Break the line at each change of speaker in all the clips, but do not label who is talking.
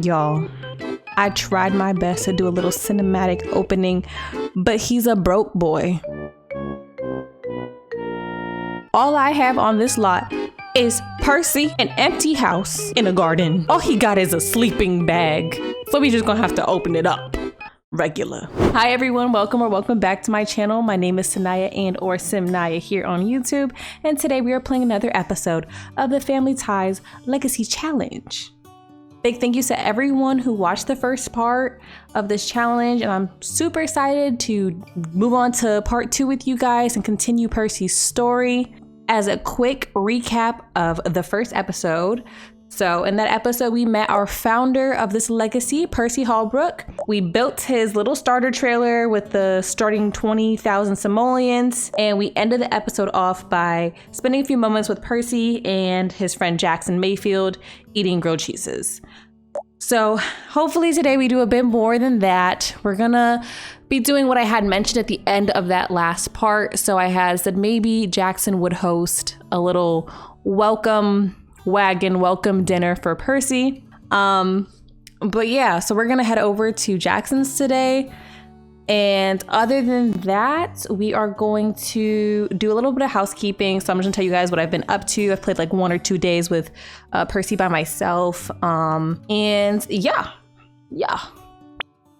Y'all, I tried my best to do a little cinematic opening, but he's a broke boy. All I have on this lot is Percy, an empty house in a garden. All he got is a sleeping bag, so we just gonna have to open it up. Regular. Hi everyone, welcome back to my channel. My name is Sanaya and/or Simnaya here on YouTube, and today we are playing another episode of the Family Ties Legacy Challenge. Big thank you to everyone who watched the first part of this challenge, and I'm super excited to move on to part 2 with you guys and continue Percy's story. As a quick recap of the first episode, so in that episode, we met our founder of this legacy, Percy Holbrook. We built his little starter trailer with the starting 20,000 simoleons, and we ended the episode off by spending a few moments with Percy and his friend Jackson Mayfield eating grilled cheeses. So hopefully today we do a bit more than that. We're gonna be doing what I had mentioned at the end of that last part. So I had said maybe Jackson would host a little welcome dinner for Percy. But yeah, so we're gonna head over to Jackson's today. And other than that, we are going to do a little bit of housekeeping. So I'm just gonna tell you guys what I've been up to. I've played like 1 or 2 days with Percy by myself. And yeah.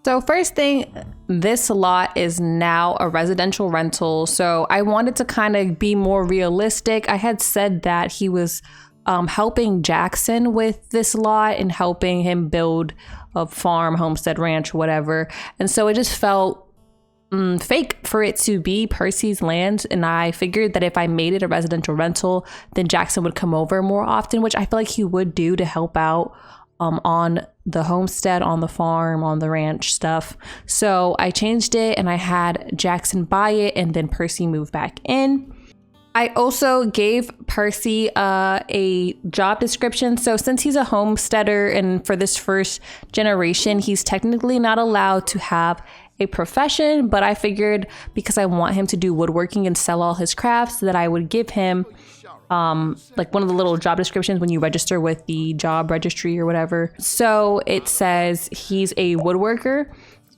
So first thing, this lot is now a residential rental. So I wanted to kind of be more realistic. I had said that he was helping Jackson with this lot and helping him build a farm, homestead, ranch, whatever. And so it just felt fake for it to be Percy's land. And I figured that if I made it a residential rental, then Jackson would come over more often, which I feel like he would do to help out on the homestead, on the farm, on the ranch stuff. So I changed it and I had Jackson buy it and then Percy move back in. I also gave Percy a job description. So since he's a homesteader and for this first generation, he's technically not allowed to have a profession, but I figured because I want him to do woodworking and sell all his crafts that I would give him like one of the little job descriptions when you register with the job registry or whatever. So it says he's a woodworker.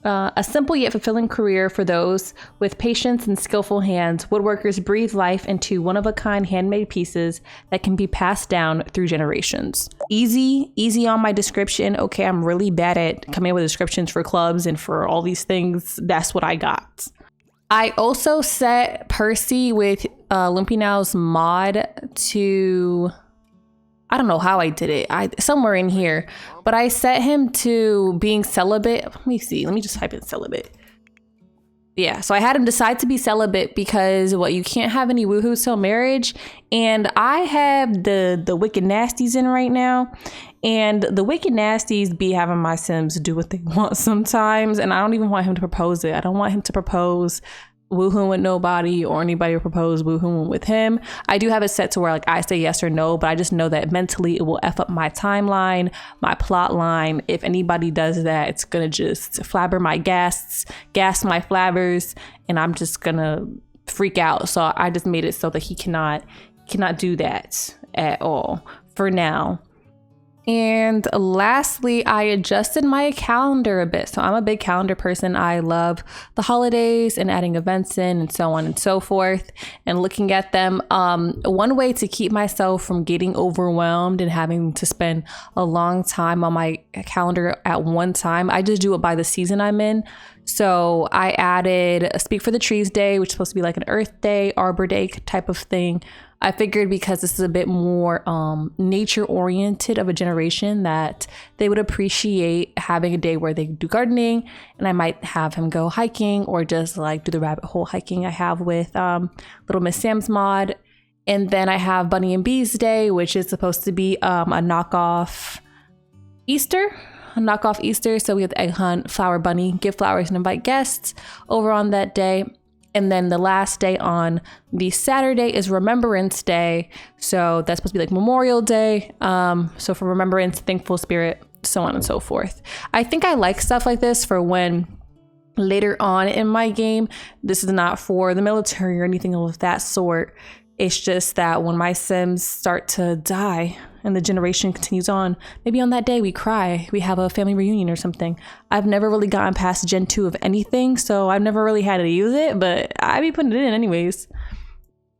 A simple yet fulfilling career for those with patience and skillful hands. Woodworkers breathe life into one-of-a-kind handmade pieces that can be passed down through generations. Easy on my description. Okay, I'm really bad at coming up with descriptions for clubs and for all these things. That's what I got. I also set Percy with Lumpinow's mod to... I don't know how I did it. Somewhere in here, but I set him to being celibate. Let me see. Let me just type in celibate. Yeah, so I had him decide to be celibate because you can't have any woohoos till marriage, and I have the wicked nasties in right now, and the wicked nasties be having my Sims do what they want sometimes, and I don't even want him to propose it. I don't want him to propose woohooing with nobody or anybody will propose woohooing with him. I do have it set to where like I say yes or no, but I just know that mentally it will F up my timeline, my plot line. If anybody does that, it's gonna just flabber my gas my flabbers, and I'm just gonna freak out. So I just made it so that he cannot do that at all for now. And lastly, I adjusted my calendar a bit. So I'm a big calendar person. I love the holidays and adding events in and so on and so forth and looking at them. One way to keep myself from getting overwhelmed and having to spend a long time on my calendar at one time, I just do it by the season I'm in. So I added a Speak for the Trees Day, which is supposed to be like an Earth Day, Arbor Day type of thing. I figured because this is a bit more nature oriented of a generation that they would appreciate having a day where they do gardening, and I might have him go hiking or just like do the rabbit hole hiking I have with Little Miss Sam's mod. And then I have Bunny and Bees Day, which is supposed to be a knockoff Easter. So we have the egg hunt, flower bunny, give flowers and invite guests over on that day. And then the last day on the Saturday is Remembrance Day. So that's supposed to be like Memorial Day. So for remembrance, thankful spirit, so on and so forth. I think I like stuff like this for when later on in my game, this is not for the military or anything of that sort. It's just that when my Sims start to die and the generation continues on, maybe on that day we cry, we have a family reunion or something. I've never really gotten past Gen 2 of anything, so I've never really had to use it, but I be putting it in anyways.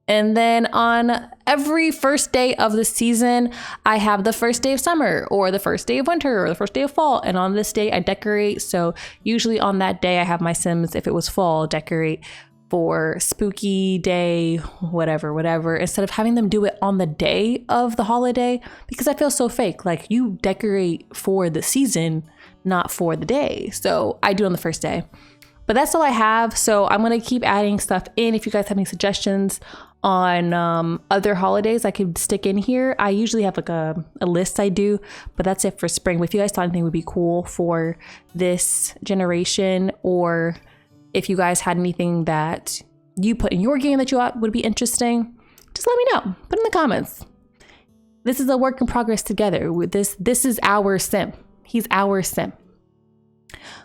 And then on every first day of the season, I have the first day of summer or the first day of winter or the first day of fall. And on this day, I decorate. So usually on that day, I have my Sims, if it was fall, decorate for spooky day, whatever, instead of having them do it on the day of the holiday, because I feel so fake. Like, you decorate for the season, not for the day. So I do it on the first day. But that's all I have. So I'm going to keep adding stuff in. If you guys have any suggestions on other holidays I could stick in here, I usually have like a list I do, but that's it for spring. But if you guys thought anything would be cool for this generation, or if you guys had anything that you put in your game that you thought would be interesting, just let me know. Put in the comments. This is a work in progress together. With this is our Sim. He's our Sim.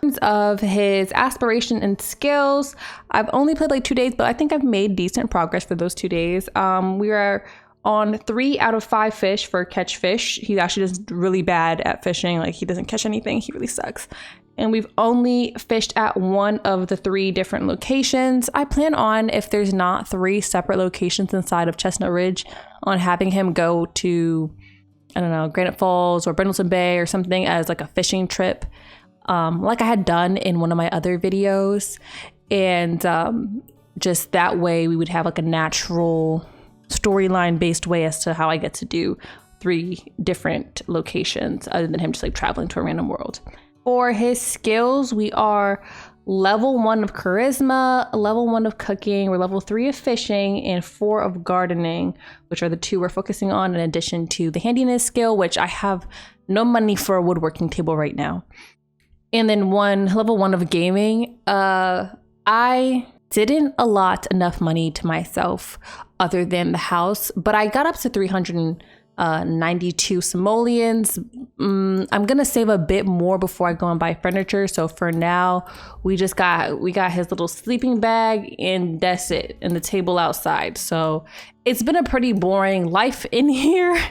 In terms of his aspiration and skills, I've only played like 2 days, but I think I've made decent progress for those 2 days. We are on 3 out of 5 fish for catch fish. He actually does really bad at fishing. Like, he doesn't catch anything. He really sucks. And we've only fished at 1 of the 3 different locations. I plan on, if there's not 3 separate locations inside of Chestnut Ridge, on having him go to, I don't know, Granite Falls or Brindleton Bay or something as like a fishing trip. Like I had done in one of my other videos, and just that way we would have like a natural storyline based way as to how I get to do 3 different locations other than him just like traveling to a random world. For his skills, we are level 1 of charisma, level 1 of cooking, we're level 3 of fishing, and 4 of gardening, which are the 2 we're focusing on, in addition to the handiness skill, which I have no money for a woodworking table right now. And then level 1 of gaming. I didn't allot enough money to myself other than the house, but I got up to 392 simoleons. I'm gonna save a bit more before I go and buy furniture. So for now, we got his little sleeping bag, and that's it, and the table outside. So it's been a pretty boring life in here.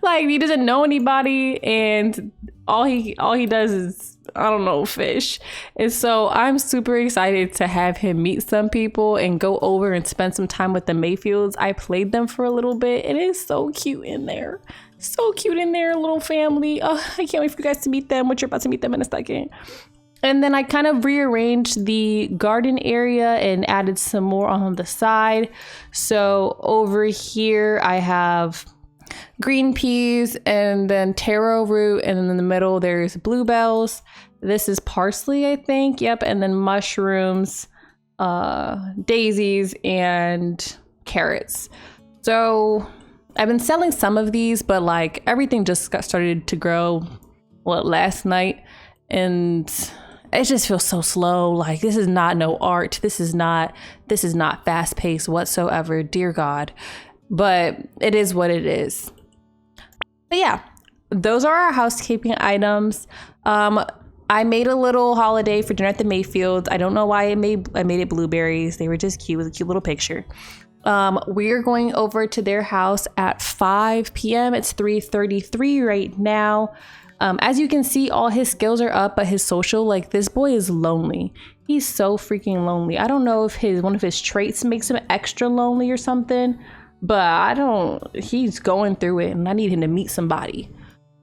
Like, he doesn't know anybody, and all he does is, I don't know, fish. And so I'm super excited to have him meet some people and go over and spend some time with the Mayfields. I played them for a little bit. It is so cute in there. So cute in there, little family. Oh, I can't wait for you guys to meet them, which you're about to meet them in a second. And then I kind of rearranged the garden area and added some more on the side. So over here I have green peas and then taro root, and then in the middle there's bluebells. This is parsley, I think. Yep. And then mushrooms, daisies, and carrots. So I've been selling some of these, but like everything just got started to grow last night, and it just feels so slow. Like, this is not no art. This is not fast paced whatsoever. Dear God. But it is what it is. But yeah, those are our housekeeping items. I made a little holiday for dinner at the Mayfields. I don't know why I made it blueberries. They were just cute. It was a cute little picture. We're going over to their house at 5 p.m. It's 3:33 right now. As you can see, all his skills are up, but his social, like, this boy is lonely. He's so freaking lonely. I don't know if one of his traits makes him extra lonely or something, but he's going through it, and I need him to meet somebody.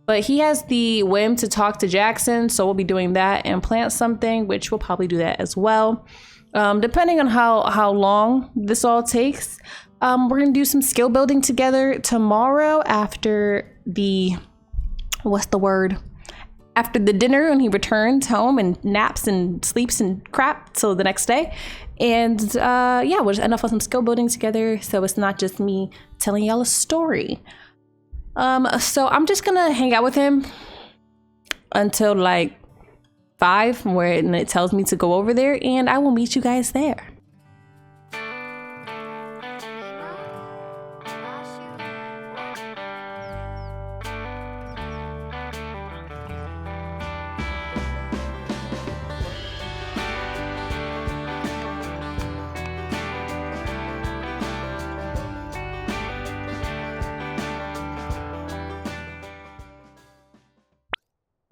But he has the whim to talk to Jackson, so we'll be doing that and plant something, which we'll probably do that as well. Depending on how long this all takes, we're gonna do some skill building together tomorrow after the after the dinner, when he returns home and naps and sleeps and crap till the next day. And yeah, we'll just end off with some skill building together, so it's not just me telling y'all a story. So I'm just gonna hang out with him until like 5, where it tells me to go over there, and I will meet you guys there.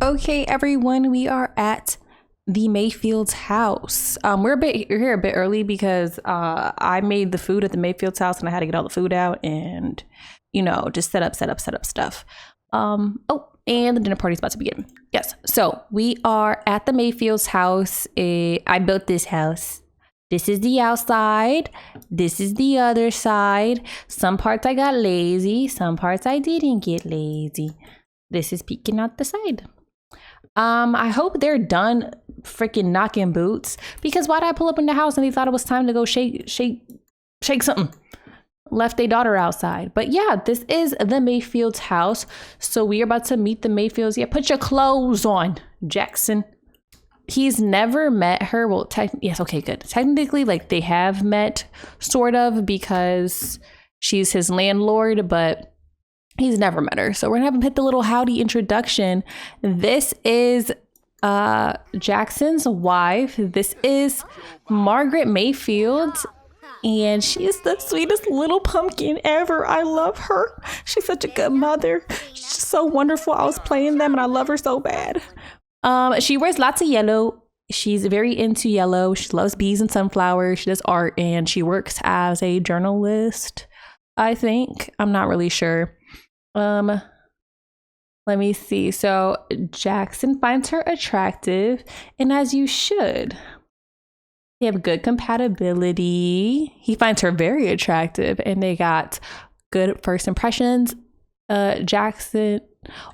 Okay, everyone, we are at the Mayfield's house. We're here a bit early because I made the food at the Mayfield's house and I had to get all the food out and, you know, just set up stuff. Oh, and the dinner party's about to begin. Yes, so we are at the Mayfield's house. I built this house. This is the outside. This is the other side. Some parts I got lazy. Some parts I didn't get lazy. This is peeking out the side. I hope they're done freaking knocking boots, because why did I pull up in the house and they thought it was time to go shake something? Left their daughter outside. But yeah, this is the Mayfield's house. So we are about to meet the Mayfields. Yeah, put your clothes on, Jackson. He's never met her. Well, yes, okay, good. Technically, like, they have met, sort of, because she's his landlord, but he's never met her. So we're gonna have him hit the little howdy introduction. This is Jackson's wife. This is Margaret Mayfield, and she's the sweetest little pumpkin ever. I love her. She's such a good mother. She's just so wonderful. I was playing them and I love her so bad. She wears lots of yellow. She's very into yellow. She loves bees and sunflowers. She does art, and she works as a journalist, I think. I'm not really sure. Let me see. So Jackson finds her attractive, and as you should. They have good compatibility. He finds her very attractive, and they got good first impressions. Jackson.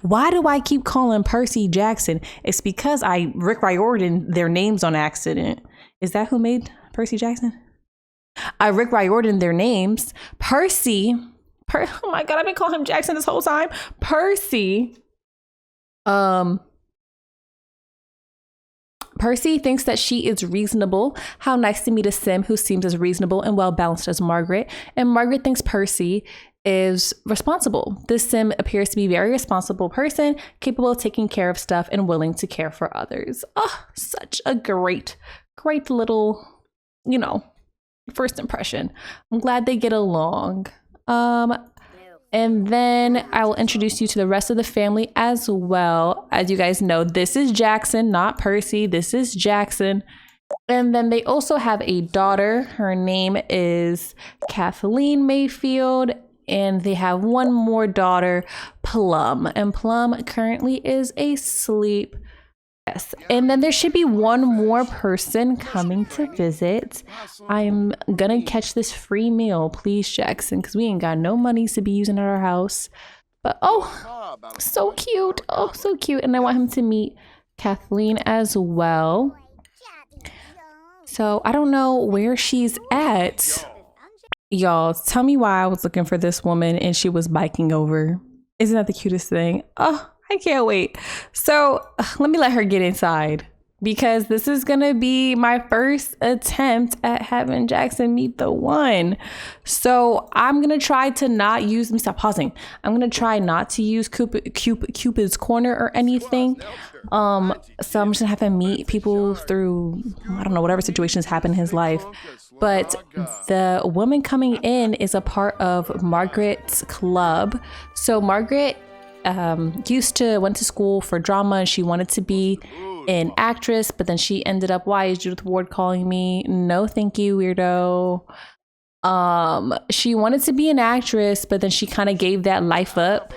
Why do I keep calling Percy Jackson? It's because I Rick Riordan their names on accident. Is that who made Percy Jackson? I Rick Riordan their names. Percy. Oh my God, I've been calling him Jackson this whole time. Percy. Percy thinks that she is reasonable. How nice to meet a sim who seems as reasonable and well balanced as Margaret. And Margaret thinks Percy is responsible. This sim appears to be a very responsible person, capable of taking care of stuff and willing to care for others. Oh, such a great little, you know, first impression. I'm glad they get along. And then I will introduce you to the rest of the family as well. As you guys know, this is Jackson, not Percy. This is Jackson. And then they also have a daughter. Her name is Kathleen Mayfield. And they have one more daughter, Plum. And Plum currently is asleep. Yes. And then there should be one more person coming to visit. I'm gonna catch this free meal, please, Jackson, because we ain't got no money to be using at our house. But oh, so cute. Oh, so cute. And I want him to meet Kathleen as well. So I don't know where she's at. Y'all, tell me why I was looking for this woman and she was biking over. Isn't that the cutest thing? Oh, I can't wait. So let me let her get inside, because this is gonna be my first attempt at having Jackson meet the one. So I'm gonna try to not use, let me stop pausing. I'm gonna try not to use Cupid's corner or anything. So I'm just gonna have him meet people through, I don't know, whatever situations happen in his life. But the woman coming in is a part of Margaret's club. So Margaret went to school for drama, and she wanted to be an actress, but then she ended up, why is Judith Ward calling me? No, thank you, weirdo. She wanted to be an actress, but then she kind of gave that life up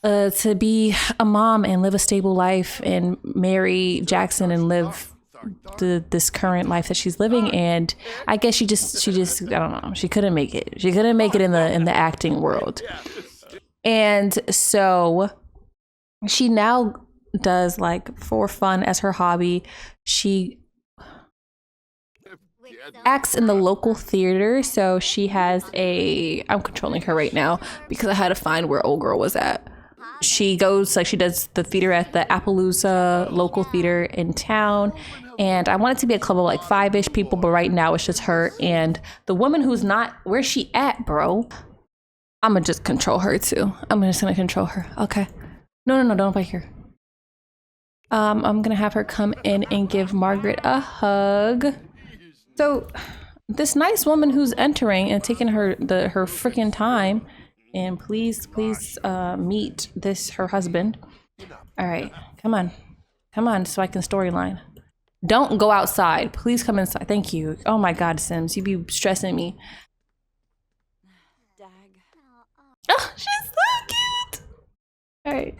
to be a mom and live a stable life and marry Jackson and live this current life that she's living. And I guess she just I don't know, she couldn't make it in the acting world. And so she now does, like, for fun as her hobby, she acts in the local theater. So she has I'm controlling her right now because I had to find where old girl was at. She goes, like, she does the theater at the Appaloosa local theater in town. And I want it to be a club of like 5-ish people, but right now it's just her and the woman who's not, where's she at, bro? I'm gonna just control her too. I'm just gonna control her. Okay. No, don't bite here. I'm gonna have her come in and give Margaret a hug. So this nice woman who's entering and taking her freaking time, and please meet her husband. All right, come on. Come on, so I can storyline. Don't go outside. Please come inside. Thank you. Oh my God, Sims, you be stressing me. Oh, she's so cute. All right.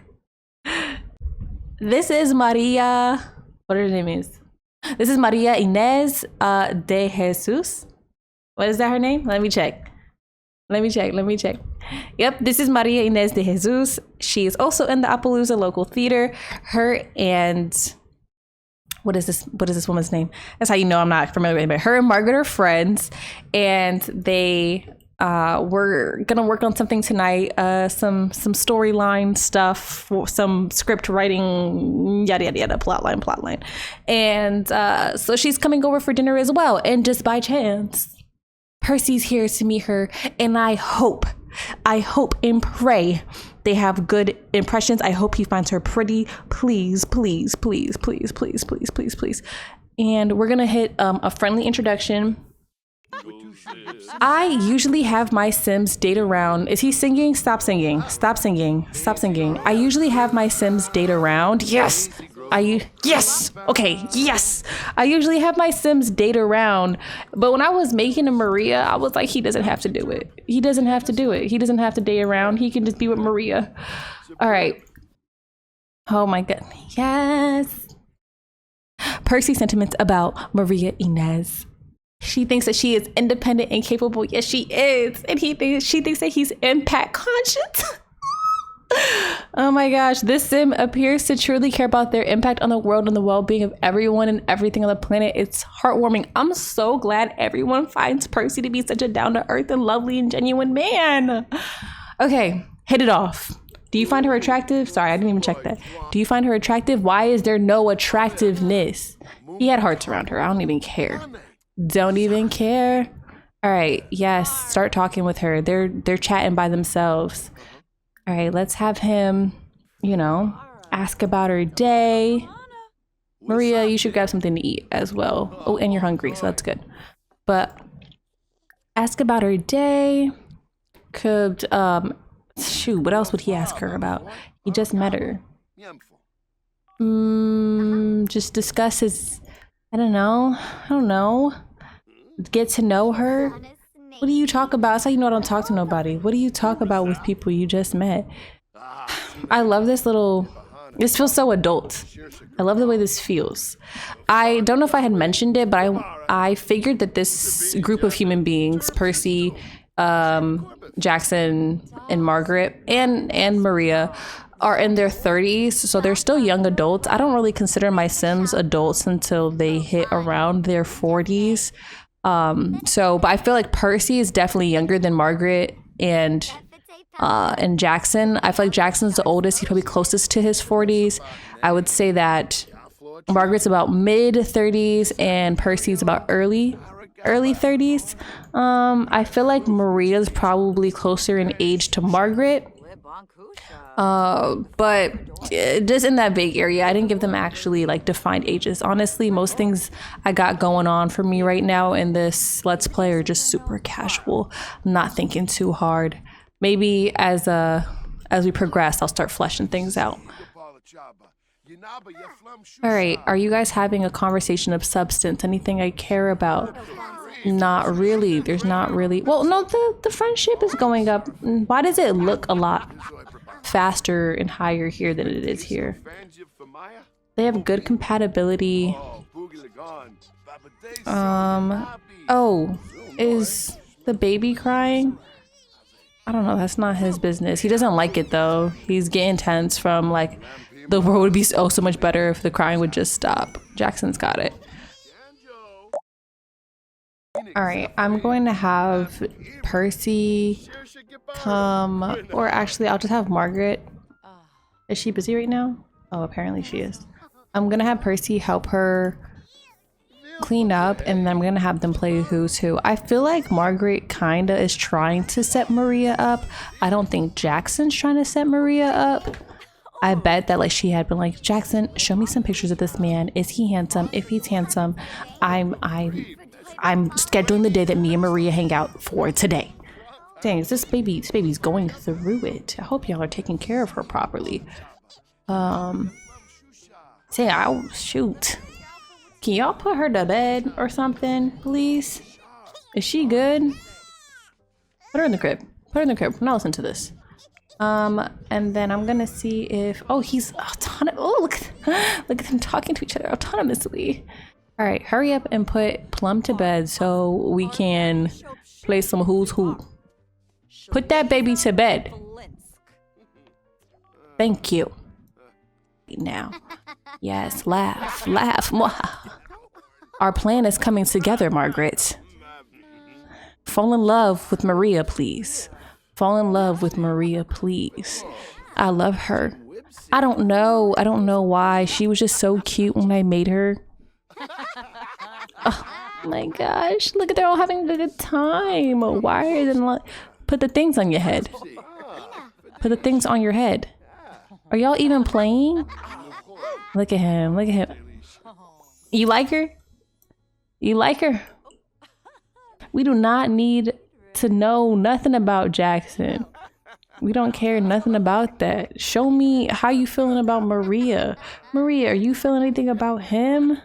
This is Maria. What her name is? This is Maria Inez de Jesus. What is that her name? Let me check. Let me check. Yep, this is Maria Inez de Jesus. She is also in the Appaloosa local theater. Her and what is this woman's name? That's how you know I'm not familiar with it. Her and Margaret are friends, and they we're gonna work on something tonight, some storyline stuff, some script writing, yada yada yada, plot line, and so she's coming over for dinner as well. And just by chance, Percy's here to meet her, and I hope and pray they have good impressions. I hope he finds her pretty. Please. And we're gonna hit a friendly introduction. I usually have my Sims date around. Is he singing? Stop singing. I usually have my Sims date around. Yes. Okay. Yes. I usually have my Sims date around. But when I was making a Maria, I was like, he doesn't have to do it. He doesn't have to date around. He can just be with Maria. All right. Oh my God. Yes. Percy's sentiments about Maria Inez. She thinks that she is independent and capable. Yes, she is. And she thinks that he's impact conscious. Oh my gosh, this sim appears to truly care about their impact on the world and the well-being of everyone and everything on the planet. It's heartwarming. I'm so glad everyone finds Percy to be such a down-to-earth and lovely and genuine man. Okay, hit it off. Do you find her attractive? Sorry, I didn't even check that. Do you find her attractive? Why is there no attractiveness? He had hearts around her. I don't even care. Don't even care. All right, yes, start talking with her. They're chatting by themselves. All right, let's have him, ask about her day. Maria, you should grab something to eat as well. Oh, and you're hungry, so that's good. But ask about her day. Could, shoot, what else would he ask her about? He just met her. Just discuss his, I don't know. Get to know her. What do you talk about? That's how you know I don't talk to nobody. What do you talk about with people you just met? I love this feels so adult. I love the way this feels. I don't know if I had mentioned it, but I figured that this group of human beings, Percy, Jackson, and Margaret, and Maria, are in their 30s, so they're still young adults. I don't really consider my Sims adults until they hit around their 40s. But I feel like Percy is definitely younger than Margaret and Jackson. I feel like Jackson's the oldest. He's probably closest to his 40s. I would say that Margaret's about mid 30s and Percy's about early 30s. I feel like Maria's probably closer in age to Margaret. But just in that big area, I didn't give them actually defined ages. Honestly, most things I got going on for me right now in this Let's Play are just super casual. I'm not thinking too hard. Maybe as we progress, I'll start fleshing things out. All right, are you guys having a conversation of substance? Anything I care about? Not really. There's not really. Well, no, the friendship is going up. Why does it look a lot faster and higher here than it is here? They have good compatibility. Oh, is the baby crying? I don't know, that's not his business. He doesn't like it though. He's getting tense from the world would be so much better if the crying would just stop. Jackson's got it. All right, I'm going to have Percy come, or actually I'll just have Margaret. Is she busy right now? Oh, apparently she is. I'm gonna have Percy help her clean up, and then I'm gonna have them play Who's Who. I feel like Margaret kinda is trying to set Maria up. I don't think Jackson's trying to set Maria up. I bet that she had been like, Jackson, show me some pictures of this man. Is he handsome? If he's handsome, I'm scheduling the day that me and Maria hang out for today. Dang, this baby's going through it. I hope y'all are taking care of her properly. Say, oh shoot. Can y'all put her to bed or something, please? Is she good? Put her in the crib. Put her in the crib. Now listen to this. And then I'm gonna see if, oh, he's look at them talking to each other autonomously. All right, hurry up and put Plum to bed so we can play some Who's Who. Put that baby to bed. Thank you. Now, yes, laugh, laugh. Our plan is coming together, Margaret. Fall in love with Maria, please. Fall in love with Maria, please. I love her. I don't know why. She was just so cute when I made her. Oh my gosh. Look at, they're all having a good time. Why are they not? Put the things on your head. Put the things on your head. Are y'all even playing? Look at him. Look at him. You like her? You like her? We do not need to know nothing about Jackson. We don't care nothing about that. Show me how you feeling about Maria. Maria, are you feeling anything about him?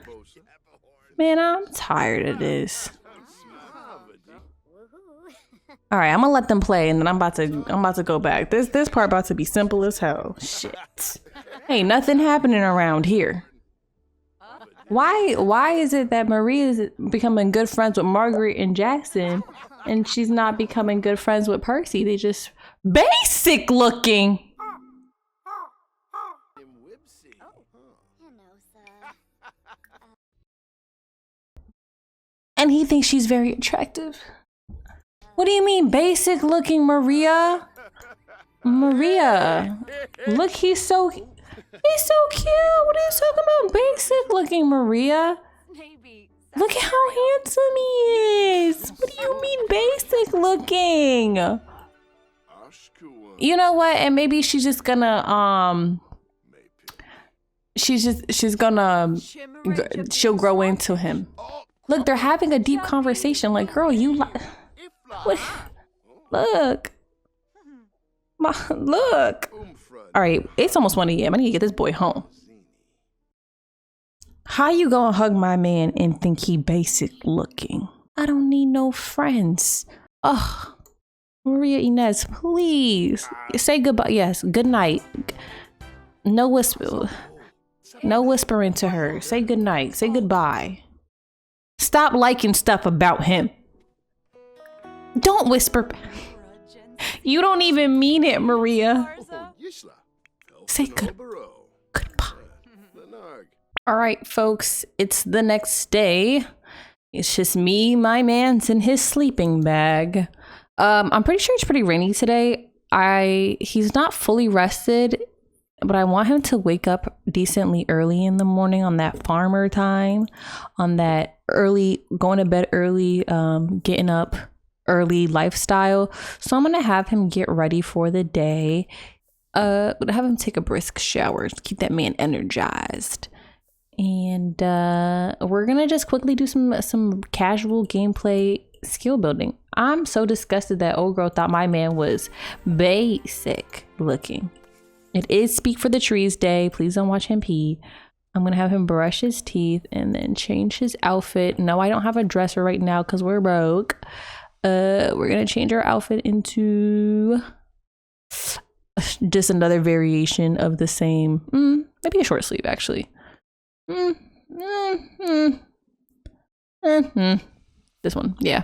Man, I'm tired of this. All right, I'm gonna let them play, and then I'm about to go back. This part about to be simple as hell. Shit. Ain't nothing happening around here. Why is it that Maria is becoming good friends with Margaret and Jackson, and she's not becoming good friends with Percy? They just basic looking. And he thinks she's very attractive. What do you mean basic looking, Maria? Maria, look, he's so cute. What are you talking about? Basic looking, Maria. Look at how handsome he is. What do you mean basic looking? You know what? And maybe she's just gonna she'll grow into him. Look, they're having a deep conversation. Like, girl, you what? Look. Look. All right, it's almost 1 a.m. I need to get this boy home. How you gonna hug my man and think he basic looking? I don't need no friends. Oh, Maria Inez, please say goodbye. Yes, good night. No whispering to her. Say good night. Say goodbye. Stop liking stuff about him. Don't whisper. You don't even mean it, Maria. Say goodbye. All right, folks, it's the next day. It's just me, my man's in his sleeping bag. I'm pretty sure it's pretty rainy today. He's not fully rested, but I want him to wake up decently early in the morning on that farmer time, on that early, going to bed early, getting up early lifestyle. So I'm gonna have him get ready for the day. Have him take a brisk shower to keep that man energized. And we're gonna just quickly do some casual gameplay skill building. I'm so disgusted that old girl thought my man was basic looking. It is Speak for the Trees Day. Please don't watch him pee. I'm gonna have him brush his teeth and then change his outfit. No, I don't have a dresser right now because we're broke. We're gonna change our outfit into just another variation of the same, maybe a short sleeve actually. This one, yeah.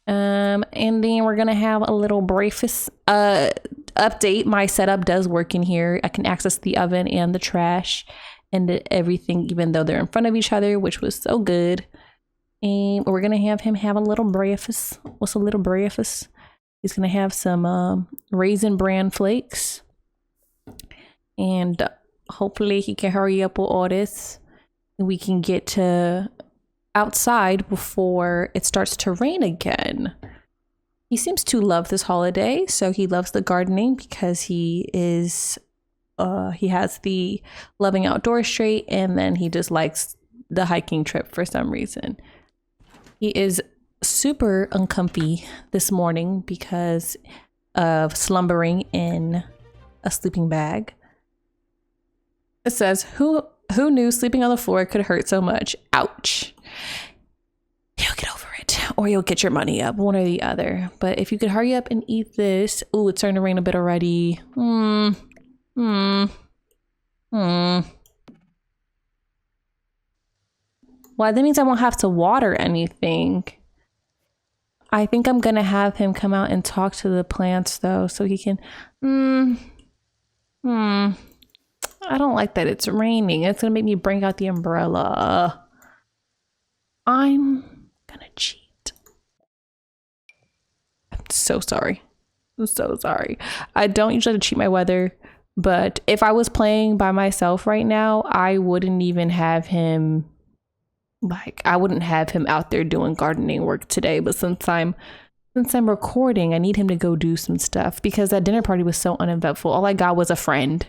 And then we're gonna have a little breakfast update. My setup does work in here. I can access the oven and the trash and everything, even though they're in front of each other, which was so good. And we're gonna have him have a little breakfast. What's a little breakfast? He's gonna have some Raisin Bran flakes, and hopefully he can hurry up with all this, and we can get to outside before it starts to rain again. He seems to love this holiday, so he loves the gardening because he has the loving outdoors trait, and then he just likes the hiking trip for some reason. He is super uncomfy this morning because of slumbering in a sleeping bag. It says, who knew sleeping on the floor could hurt so much? Ouch. You'll get over it, or you'll get your money up, one or the other. But if you could hurry up and eat this. Ooh, it's starting to rain a bit already. Well, that means I won't have to water anything. I think I'm gonna have him come out and talk to the plants though, so he can. I don't like that it's raining. It's gonna make me bring out the umbrella. I'm gonna cheat. I'm so sorry. I'm so sorry. I don't usually cheat my weather, but if I was playing by myself right now, I wouldn't even have him. Like, I wouldn't have him out there doing gardening work today, but since I'm recording, I need him to go do some stuff because that dinner party was so uneventful. All I got was a friend.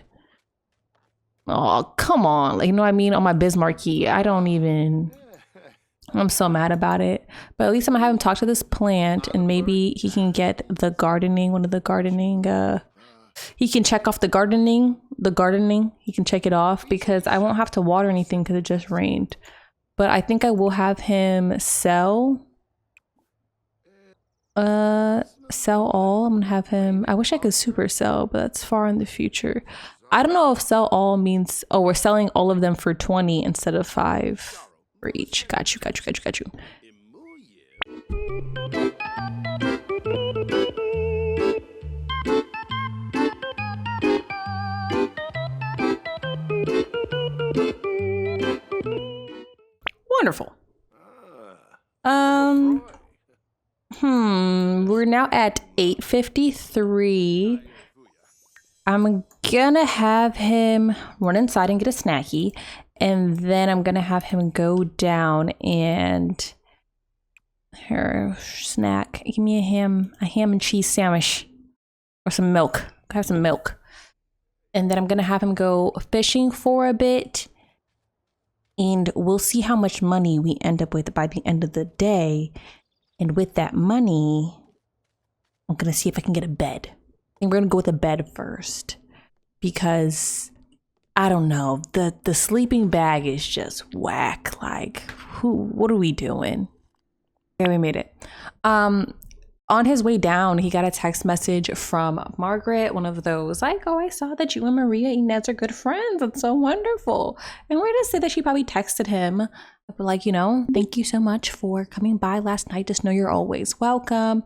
Oh, come on. Like, you know what I mean? On my Bismarcky, I'm so mad about it. But at least I'm gonna have him talk to this plant and maybe he can get the gardening, he can check off the gardening. He can check it off because I won't have to water anything because it just rained. But I think I will have him sell all. I'm gonna have him, I wish I could super sell, but that's far in the future. I don't know if sell all means, oh, we're selling all of them for 20 instead of 5 for each. Got you. Wonderful. We're now at 8:53. I'm gonna have him run inside and get a snacky, and then I'm gonna have him go down and snack. Give me a ham and cheese sandwich or some milk. Have some milk, and then I'm gonna have him go fishing for a bit. And we'll see how much money we end up with by the end of the day. And with that money, I'm going to see if I can get a bed. And we're going to go with a bed first. Because, I don't know, the sleeping bag is just whack. Like, what are we doing? Okay, we made it. On his way down, he got a text message from Margaret, one of those like, oh, I saw that you and Maria Inez are good friends. That's so wonderful. And we're gonna say that she probably texted him, like, you know, thank you so much for coming by last night. Just know you're always welcome.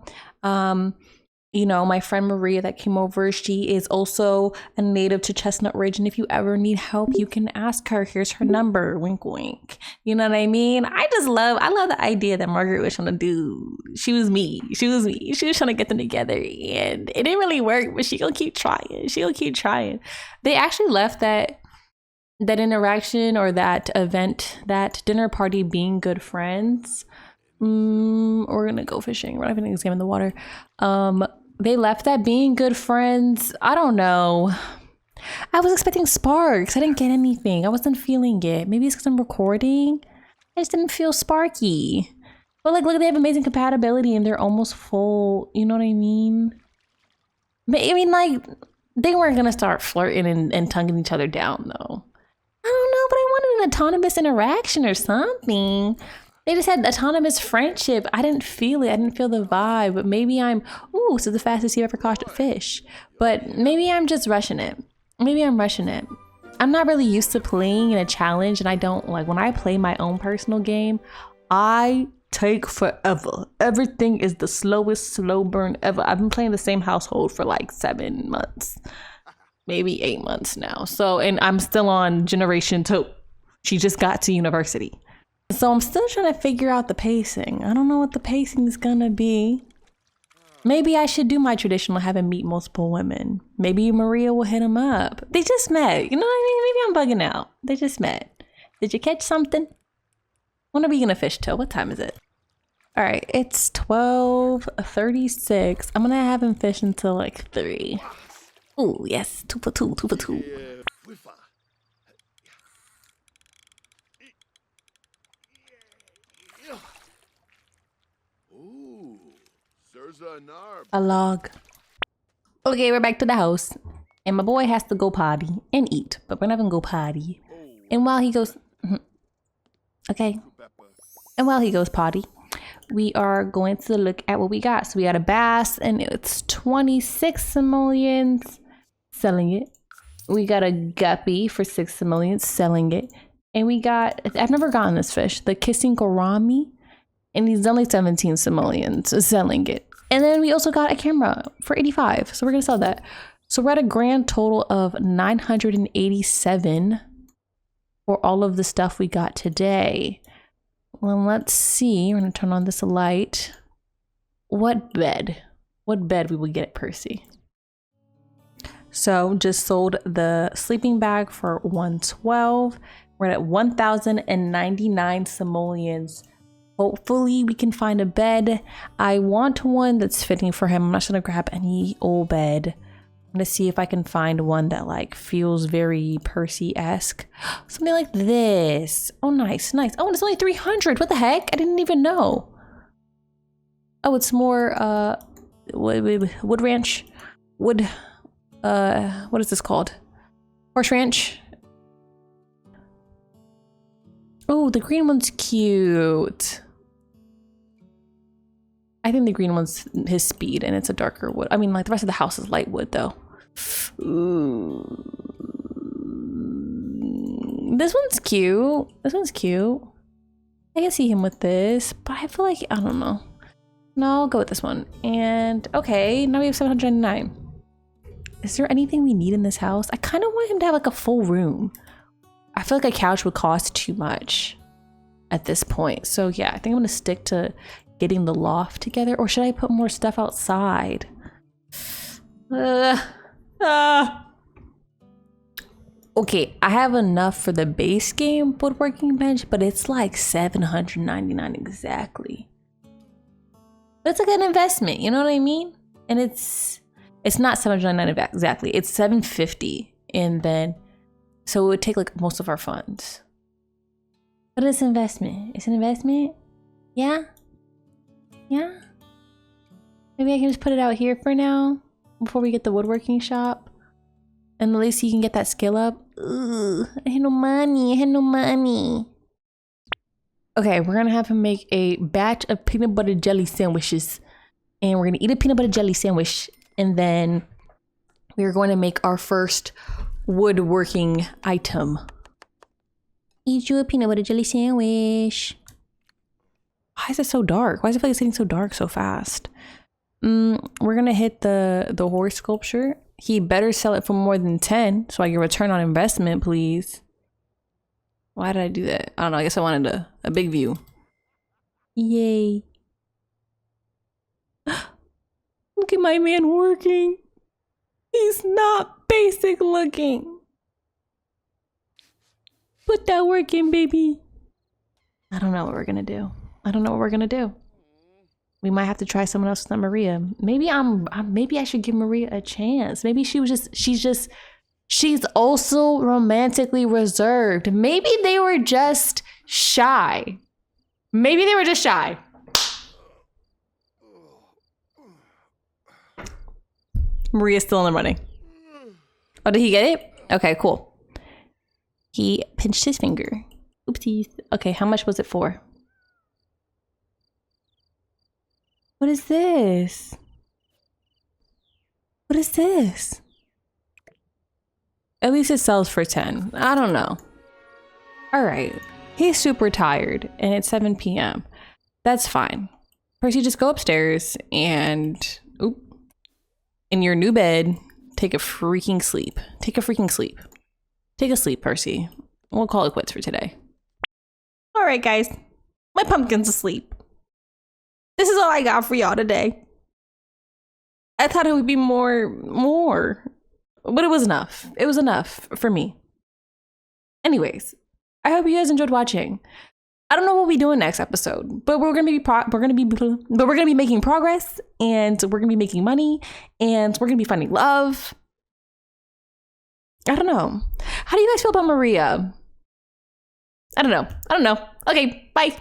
You know, my friend Maria that came over, she is also a native to Chestnut Ridge. And if you ever need help, you can ask her. Here's her number. Wink, wink. You know what I mean? I love the idea that Margaret was trying to do. She was me. She was trying to get them together. And it didn't really work, but she gonna keep trying. They actually left that interaction or that event, that dinner party being good friends. We're gonna go fishing. We're not gonna examine the water. They left that being good friends. I don't know. I was expecting sparks. I didn't get anything. I wasn't feeling it. Maybe it's because I'm recording. I just didn't feel sparky. But like, look, they have amazing compatibility and they're almost full. You know what I mean? But I mean, like, they weren't gonna start flirting and tonguing each other down though. I don't know, but I wanted an autonomous interaction or something. They just had autonomous friendship. I didn't feel it. I didn't feel the vibe. But maybe this is the fastest you've ever caught a fish. But maybe I'm just rushing it. I'm not really used to playing in a challenge. And I don't like, when I play my own personal game, I take forever. Everything is the slowest slow burn ever. I've been playing the same household for like 7 months, maybe 8 months now. So, and I'm still on generation 2. She just got to university. So I'm still trying to figure out the pacing. I don't know what the pacing is gonna be. Maybe I should do my traditional have him meet multiple women. Maybe Maria will hit him up. They just met. You know what I mean? Maybe I'm bugging out. They just met. Did you catch something? When are we gonna fish till? What time is it? All right, it's 12:36. I'm gonna have him fish until like 3. Ooh, yes, 2 for 2, 2 for 2. A log. Okay, we're back to the house. And my boy has to go potty and eat, but we're not gonna go potty. And while he goes, okay. And while he goes potty, we are going to look at what we got. So we got a bass and it's 26 simoleons, selling it. We got a guppy for 6 simoleons, selling it. And we got, I've never gotten this fish, the kissing gourami, and he's only 17 simoleons, selling it. And then we also got a camera for 85, so we're gonna sell that. So we're at a grand total of 987 for all of the stuff we got today. Well, let's see, we're gonna turn on this light. What bed we will get at Percy? So just sold the sleeping bag for 112. We're at 1,099 simoleons. Hopefully we can find a bed. I want one that's fitting for him. I'm not just gonna grab any old bed. I'm gonna see if I can find one that like feels very Percy-esque. Something like this. Oh, nice, nice. Oh, and it's only 300. What the heck? I didn't even know. Oh, it's more wood ranch. Wood, what is this called? Horse ranch. Oh, the green one's cute. I think the green one's his speed and it's a darker wood. I mean, like the rest of the house is light wood though. Ooh. This one's cute. This one's cute. I can see him with this, but I feel like, I don't know. No, I'll go with this one. And okay, now we have 799. Is there anything we need in this house? I kind of want him to have like a full room. I feel like a couch would cost too much at this point. So yeah, I think I'm gonna stick to getting the loft together, or should I put more stuff outside? Okay, I have enough for the base game woodworking bench, but it's like 799 exactly. But it's like an investment, you know what I mean? And it's not 799 exactly, it's 750, and then so it would take like most of our funds. But it's an investment. It's an investment. Yeah. Yeah. Maybe I can just put it out here for now before we get the woodworking shop. And at least you can get that skill up. Ugh, I had no money. I had no money. Okay, we're gonna have him make a batch of peanut butter jelly sandwiches. And we're gonna eat a peanut butter jelly sandwich. And then we're going to make our first woodworking item. Eat you a peanut butter jelly sandwich. Why is it so dark? Why does it feel like it's getting so dark so fast? We're gonna hit the horse sculpture. He better sell it for more than 10 so I get return on investment, please. Why did I do that? I don't know. I guess I wanted a big view. Yay. Look at my man working. He's not basic looking. Put that work in, baby. I don't know what we're gonna do. I don't know what we're gonna do. We might have to try someone else, not Maria. Maybe maybe I should give Maria a chance. Maybe she's also romantically reserved. Maybe they were just shy. Maybe they were just shy. Maria's still in the running. Oh, did he get it? Okay, cool. He pinched his finger. Oopsies. Okay, how much was it for? What is this? What is this? At least it sells for 10. I don't know. All right. He's super tired and it's 7 p.m. That's fine. Percy, just go upstairs and in your new bed, take a freaking sleep. Take a freaking sleep. Take a sleep, Percy. We'll call it quits for today. All right, guys. My pumpkin's asleep. This is all I got for y'all today. I thought it would be more, but it was enough. It was enough for me. Anyways, I hope you guys enjoyed watching. I don't know what we'll be doing next episode, but we're gonna be making progress, and we're gonna be making money, and we're gonna be finding love. I don't know. How do you guys feel about Maria? I don't know. Okay, bye.